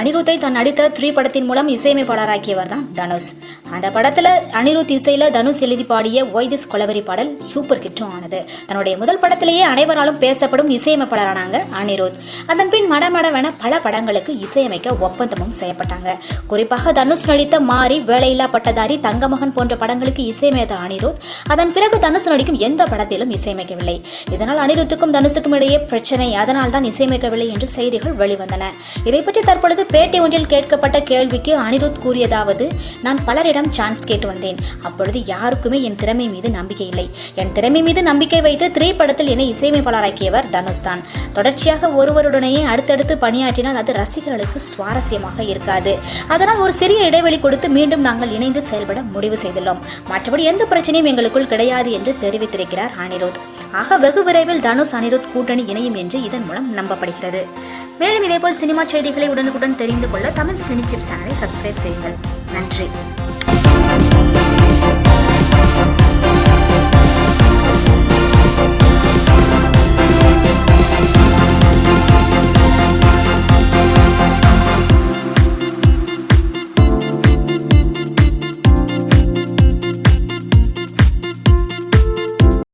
அனிருத்தை தான் நடித்த 3 படத்தின் மூலம் இசையமைப்பாளராக்கியவர் தான் தனுஷ். அந்த படத்துல அனிருத் இசையில தனுஷ் எழுதி பாடிய ஒய் திஸ் கொலவெரி பாடல் சூப்பர் ஹிட்டும் ஆனது. தன்னுடைய முதல் படத்திலேயே அனைவராலும் பேசப்படும் இசையமைப்பாளரானாங்க அனிருத். அதன் பின் மடமடவென பல படங்களுக்கு இசையமைக்க ஒப்பந்தமும் செய்யப்பட்டாங்க. குறிப்பாக தனுஷ் நடித்த மாரி, வேலையில்லா பட்டதாரி, தங்கமகன் போன்ற படங்களுக்கு இசையமைத்த அனிருத் அதன் பிறகு தனுஷ் நடிக்கும் எந்த படத்திலும் இசையமைக்கவில்லை. இதனால் அனிருத்துக்கும் தனுஷுக்கும் இடையே பிரச்சனை, அதனால் தான் இசையமைக்கவில்லை என்று செய்திகள் வெளிவந்தன. இதை பற்றி தற்பொழுது பேட்டி ஒன்றில் கேட்கப்பட்ட கேள்விக்கு அனிருத் கூறியதாவது: நான் பலரிடம் சான்ஸ் கேட்டு வந்தேன். அப்பொழுது யாருக்குமே என் திறமை மீது நம்பிக்கை இல்லை. என் திறமை மீது நம்பிக்கை வைத்து 3 படத்தில் என்னை இசையமைப்பாளராக்கியவர் தனுஷ் தான். தொடர்ச்சியாக ஒருவருடனேயே அடுத்தடுத்து பணியாற்றினால் அது ரசிகர்களுக்கு சுவாரஸ்யமாக இருக்காது. அதனால் ஒரு சிறிய இடைவெளி கொடுத்து மீண்டும் நாங்கள் இணைந்து செயல்பட முடிவு செய்துள்ளோம். மற்றபடி எந்த பிரச்சனையும் எங்களுக்குள் கிடையாது என்று தெரிவித்திருக்கிறார் அனிருத். ஆக வெகு விரைவில் தனுஷ் அனிருத் கூட்டணி இணையும் என்று இதன் மூலம் நம்பப்படுகிறது. மேலும் இதேபோல் சினிமா செய்திகளை உடனுக்குடன் தெரிந்து கொள்ள தமிழ் சினி சிப்ஸ் சேனலை சப்ஸ்கிரைப் செய்யுங்கள். நன்றி.